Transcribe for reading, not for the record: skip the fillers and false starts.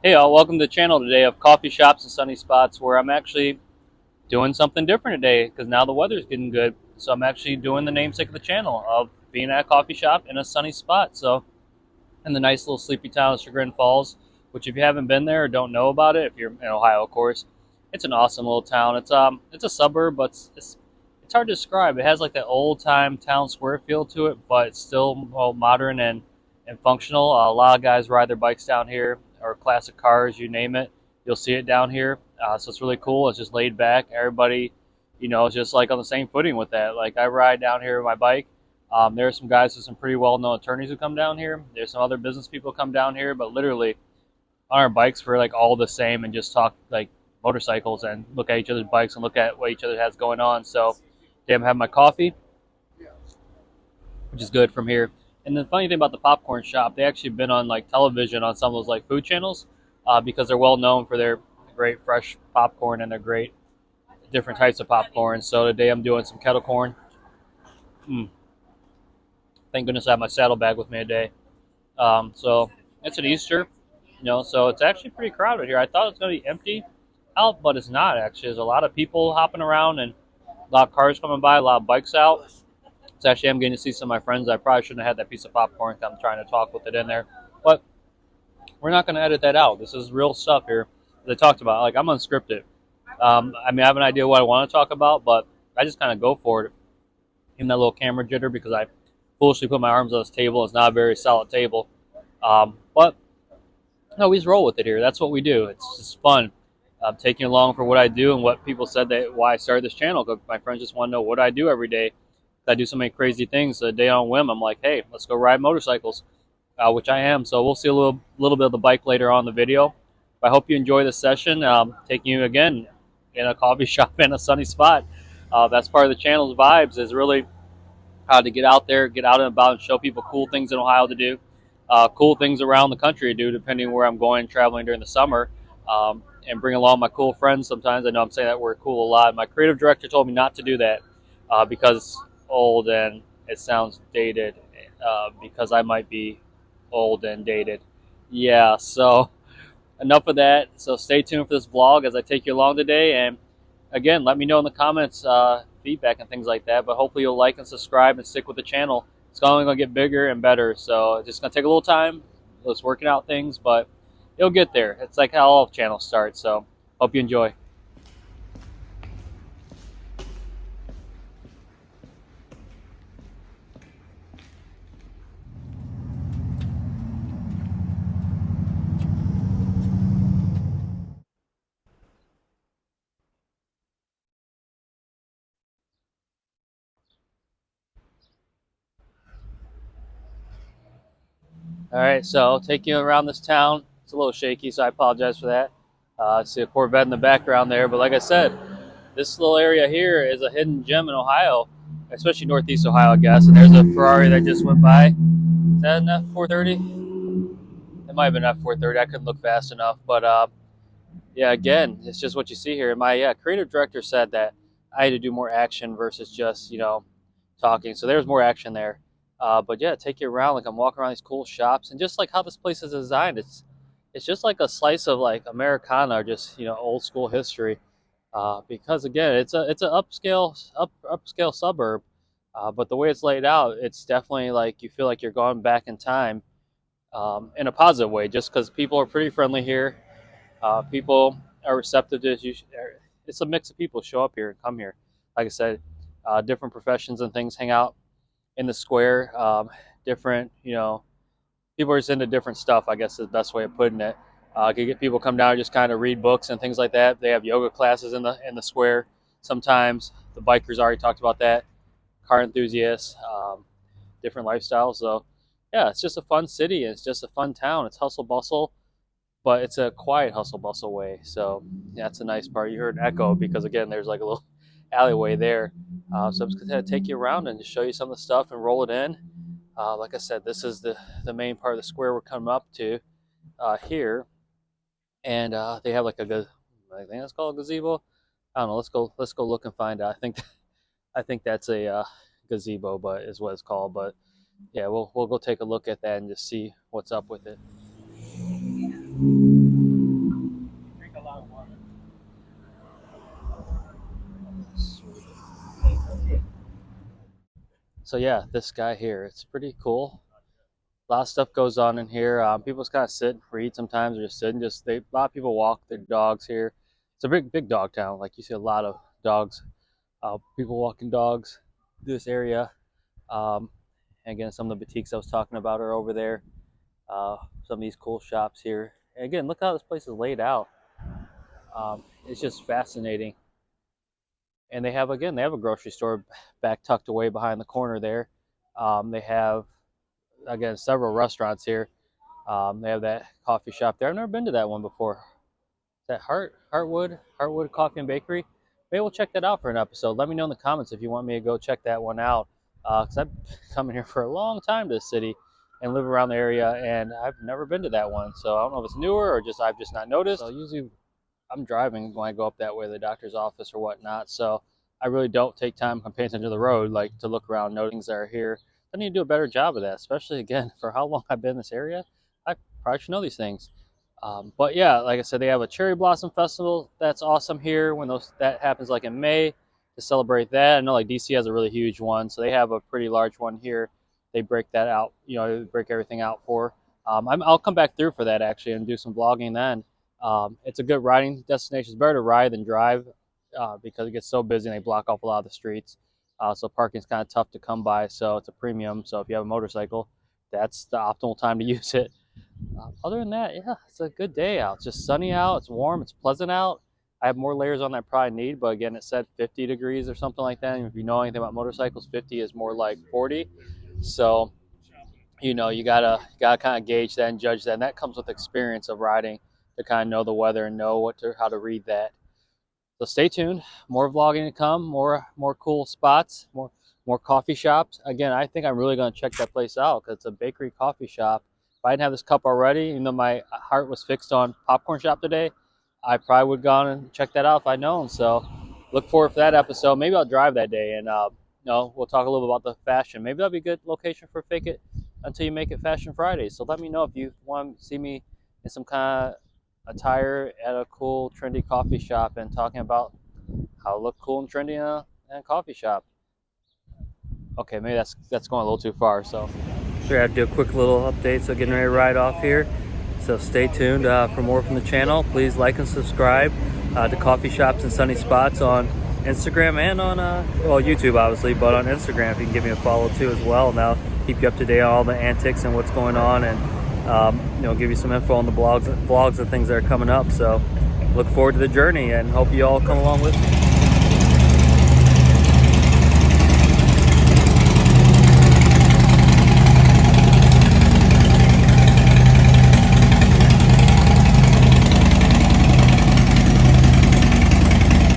Hey all, welcome to the channel today of Coffee Shops and Sunny Spots, where I'm actually doing something different today because now the weather's getting good. So I'm actually doing the namesake of the channel of being at a coffee shop in a sunny spot. So in the nice little sleepy town of Chagrin Falls, which if you haven't been there or don't know about it, if you're in Ohio, of course, it's an awesome little town. It's a suburb, but it's hard to describe. It has like that old time town square feel to it, but it's still modern and functional. A lot of guys ride their bikes down here, or classic cars, you name it. You'll see it down here. So it's really cool. It's just laid back. Everybody, is just like on the same footing with that. Like I ride down here with my bike. There are some guys with some pretty well-known attorneys who come down here. There's some other business people who come down here, but literally on our bikes we're like all the same and just talk like motorcycles and look at each other's bikes and look at what each other has going on. So, damn, have my coffee, which is good from here. And the funny thing about the popcorn shop, they actually been on like television on some of those like food channels because they're well known for their great fresh popcorn and their great different types of popcorn. So today I'm doing some kettle corn. Mm, thank goodness I have my saddlebag with me today. So it's an Easter, so it's actually pretty crowded here. I thought it was going to be empty out, but it's not actually. There's a lot of people hopping around and a lot of cars coming by, a lot of bikes out. It's actually, I'm getting to see some of my friends. I probably shouldn't have had that piece of popcorn. I'm trying to talk with it in there, but we're not going to edit that out. This is real stuff here that I talked about. Like, I'm unscripted. I have an idea what I want to talk about, but I just kind of go for it. Even that little camera jitter because I foolishly put my arms on this table. It's not a very solid table. But no, we just roll with it here. That's what we do. It's just fun. I'm taking along for what I do and what people said that why I started this channel. Because my friends just want to know what I do every day. I do so many crazy things. A day on whim, I'm like, hey, let's go ride motorcycles, which I am. So we'll see a little bit of the bike later on in the video. I hope you enjoy this session. Taking you again in a coffee shop in a sunny spot. That's part of the channel's vibes. Is really how to get out there, get out and about, and show people cool things in Ohio to do, cool things around the country to do, depending where I'm going, traveling during the summer, and bring along my cool friends sometimes. I know I'm saying that word cool a lot. My creative director told me not to do that because it's old and it sounds dated, because I might be old and dated. Yeah, so enough of that. So stay tuned for this vlog as I take you along today. And again, let me know in the comments feedback and things like that. But hopefully you'll like and subscribe and stick with the channel. It's only going to get bigger and better. So it's just going to take a little time. It's working out things, but it'll get there. It's like how all channels start. So hope you enjoy. All right, so I'll take you around this town. It's a little shaky, so I apologize for that. I see a Corvette in the background there, but like I said, this little area here is a hidden gem in Ohio, especially Northeast Ohio, I guess. And there's a Ferrari that just went by. Is that an F430? It might have been F430. I couldn't look fast enough, but yeah, again, it's just what you see here. My creative director said that I had to do more action versus just talking. So there's more action there. But yeah, take you around like I'm walking around these cool shops and just like how this place is designed. It's just like a slice of like Americana or just old school history. Because again, it's an upscale suburb. But the way it's laid out, it's definitely like you feel like you're going back in time, in a positive way. Just because people are pretty friendly here, people are receptive to you. It's a mix of people show up here and come here. Like I said, different professions and things hang out in the square. Different, people are just into different stuff. I guess is the best way of putting it. Can get people come down and just kind of read books and things like that. They have yoga classes in the square. Sometimes the bikers already talked about that. Car enthusiasts, different lifestyles. So yeah, it's just a fun city. And it's just a fun town. It's hustle bustle, but it's a quiet hustle bustle way. So yeah, that's a nice part. You heard an echo because again, there's like a little alleyway there. So I'm just gonna take you around and just show you some of the stuff and roll it in. Like I said, this is the main part of the square we're coming up to here, and they have like I think that's called a gazebo. I don't know. Let's go look and find out. I think that's a gazebo, but is what it's called. But yeah, we'll go take a look at that and just see what's up with it. So yeah, this guy here, it's pretty cool. A lot of stuff goes on in here. People just kind of sit and read sometimes, or just sit and a lot of people walk their dogs here. It's a big dog town. Like you see a lot of dogs, people walking dogs through this area. Um, and again, some of the boutiques I was talking about are over there. Some of these cool shops here. And again, look how this place is laid out. It's just fascinating. And they have a grocery store back tucked away behind the corner there. They have again several restaurants here. They have that coffee shop there. I've never been to that one before. Is that Heartwood Coffee and Bakery? Maybe we'll check that out for an episode. Let me know in the comments if you want me to go check that one out. Because I've been coming here for a long time to the city and live around the area, and I've never been to that one. So I don't know if it's newer or I've just not noticed. So usually I'm driving when I go up that way to the doctor's office or whatnot. So I really don't take time paying attention to the road, like to look around, know things that are here. I need to do a better job of that, especially again for how long I've been in this area. I probably should know these things. But yeah, like I said, they have a cherry blossom festival that's awesome here when that happens like in May to celebrate that. I know like DC has a really huge one, so they have a pretty large one here. They break that out, they break everything out for. I'll come back through for that actually and do some vlogging then. It's a good riding destination. It's better to ride than drive because it gets so busy and they block off a lot of the streets. So parking is kind of tough to come by, so it's a premium. So if you have a motorcycle, that's the optimal time to use it. Other than that, yeah, it's a good day out. It's just sunny out. It's warm. It's pleasant out. I have more layers on than I probably need, but again, it said 50 degrees or something like that. And if you know anything about motorcycles, 50 is more like 40. So, you gotta kind of gauge that and judge that. And that comes with experience of riding to kind of know the weather and know how to read that. So stay tuned. More vlogging to come. More cool spots. More coffee shops. Again, I think I'm really going to check that place out because it's a bakery coffee shop. If I didn't have this cup already, even though my heart was fixed on popcorn shop today, I probably would have gone and checked that out if I'd known. So look forward for that episode. Maybe I'll drive that day and we'll talk a little bit about the fashion. Maybe that'll be a good location for Fake It Until You Make It Fashion Friday. So let me know if you want to see me in some kind of attire at a cool, trendy coffee shop and talking about how to look cool and trendy in a coffee shop. Okay, maybe that's going a little too far. So sure, I have to do a quick little update. So getting ready to ride off here. So stay tuned for more from the channel. Please like and subscribe to Coffee Shops and Sunny Spots on Instagram and on YouTube obviously, but on Instagram if you can give me a follow too as well. And I'll keep you up to date on all the antics and what's going on, and give you some info on the vlogs and things that are coming up. So look forward to the journey and hope you all come along with me.